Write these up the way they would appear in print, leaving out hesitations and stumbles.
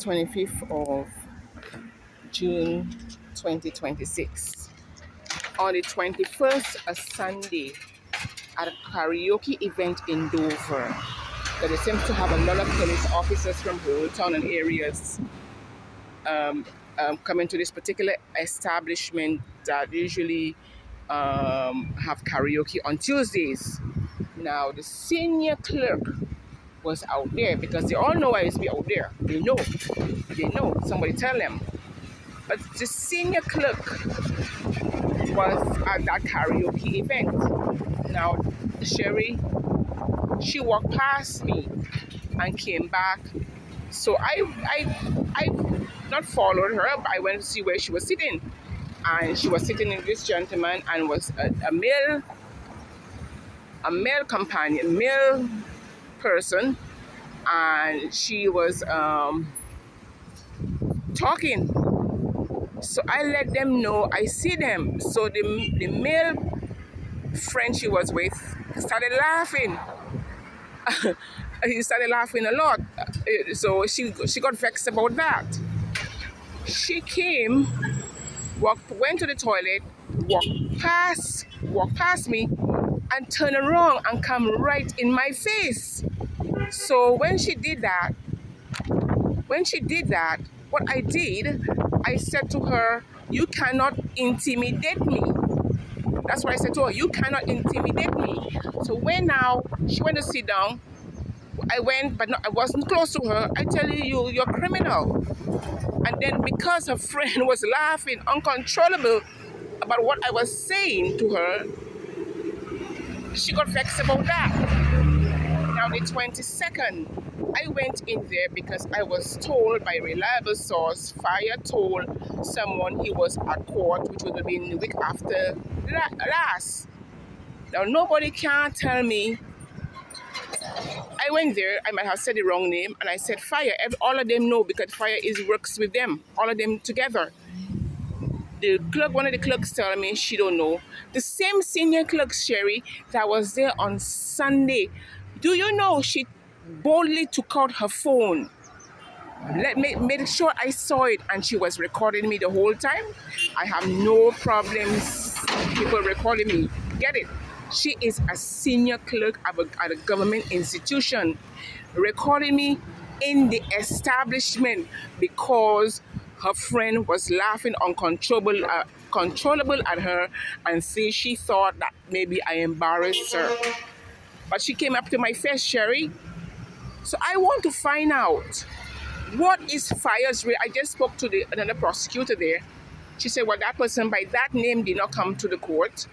25th of June 2026. On the 21st, a Sunday, at a karaoke event in Dover. So they seem to have a lot of police officers from Holetown and areas coming to this particular establishment that usually have karaoke on Tuesdays. Now, the senior clerk was out there because they all know I used to be out there. They know. Somebody tell them. But the senior clerk was at that karaoke event. Now, Sherry, she walked past me and came back. So I not followed her, but I went to see where she was sitting. And she was sitting in this gentleman and was a male companion, male person, and she was talking. So I let them know I see them. So the male friend she was with started laughing. He started laughing a lot. So she got vexed about that. She came, went to the toilet, walked past me, and turned around and come right in my face. So when she did that, what I did, I said to her, "You cannot intimidate me." That's what I said to her, "You cannot intimidate me." So when now she went to sit down, I went, but I wasn't close to her. I tell you, you're criminal. And then because her friend was laughing uncontrollable about what I was saying to her, she got vexed about that. Now the 22nd, I went in there because I was told by a reliable source, Fire told someone he was at court, which would have been the week after last. Now nobody can tell me. I went there, I might have said the wrong name, and I said Fire. All of them know because Fire works with them, all of them together. The clerk, one of the clerks tell me she don't know. The same senior clerk, Sherry, that was there on Sunday. Do you know she boldly took out her phone, made sure I saw it, and she was recording me the whole time? I have no problems people recording me. Get it? She is a senior clerk at a government institution, recording me in the establishment because her friend was laughing uncontrollable at her and say she thought that maybe I embarrassed her. But she came up to my face, Sherry. So I want to find out what is Fire's real. I just spoke to another prosecutor there. She said, well, that person by that name did not come to the court.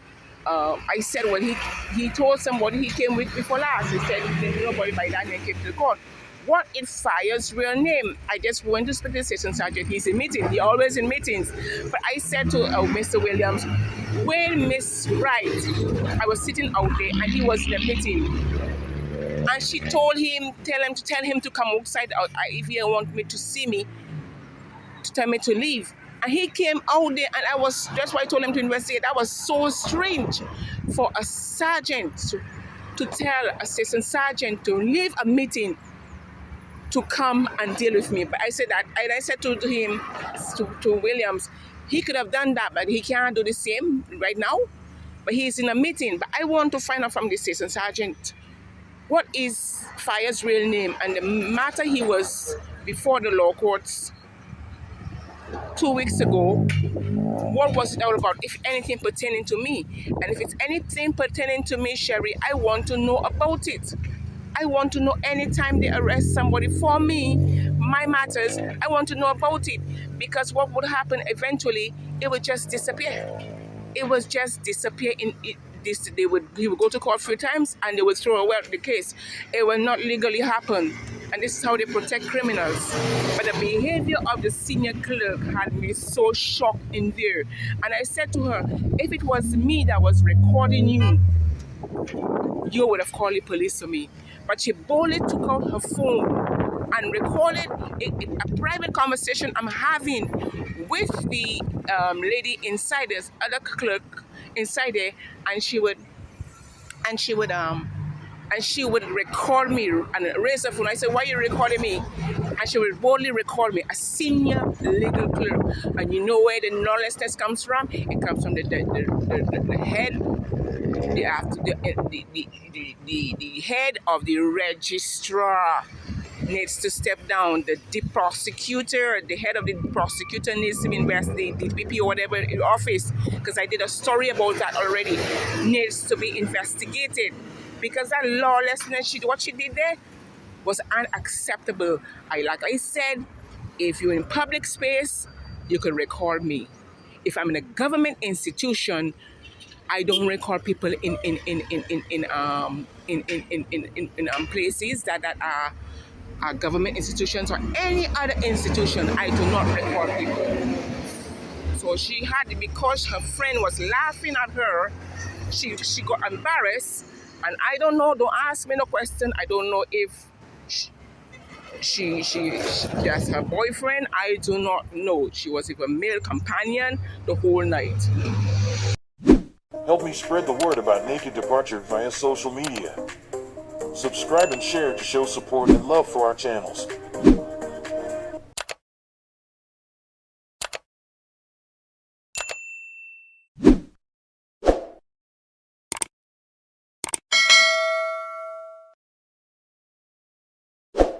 I said, well, he told somebody he came with before last. He said nobody by that name came to the court. What is Fire's real name? I just went to speak to the station sergeant. He's in meetings. He's always in meetings. But I said to Mr. Williams, when Miss Wright, I was sitting out there and he was in a meeting. And she told him, tell him to come outside if he want me to see me, to tell me to leave. And he came out there, and that's why I told him to investigate. That was so strange for a sergeant to tell a assistant sergeant to leave a meeting to come and deal with me. But I said that, and I said to him, to Williams, he could have done that, but he can't do the same right now. But he's in a meeting. But I want to find out from the assistant sergeant, what is Fire's real name? And the matter he was before the law courts 2 weeks ago, what was it all about, if anything pertaining to me? And if it's anything pertaining to me, Sherry, I want to know about it. I want to know anytime they arrest somebody for me, my matters, I want to know about it. Because what would happen eventually, it would just disappear. It would just disappear he would go to court a few times and they would throw away the case. It will not legally happen. And this is how they protect criminals. But the behavior of the senior clerk had me so shocked in there. And I said to her, if it was me that was recording you, you would have called the police for me. But she boldly took out her phone and recorded a private conversation I'm having with the lady inside, other clerk inside there, and she would and she would record me and raise her phone. I said, why are you recording me? And she would boldly record me, a senior legal clerk. And you know where the lawlessness comes from? It comes from the head, the head of the registrar needs to step down. The prosecutor, the head of the prosecutor needs to investigate, the VP or whatever in office, because I did a story about that already, needs to be investigated. Because that lawlessness, what she did there was unacceptable. Like I said, if you're in public space, you can record me. If I'm in a government institution, I don't record people in places that are government institutions or any other institution. I do not record people. So she had it because her friend was laughing at her. She got embarrassed, and I don't know. Don't ask me no question. I don't know if she just her boyfriend. I do not know. She was with a male companion the whole night. Help me spread the word about Naked Departure via social media. Subscribe and share to show support and love for our channels.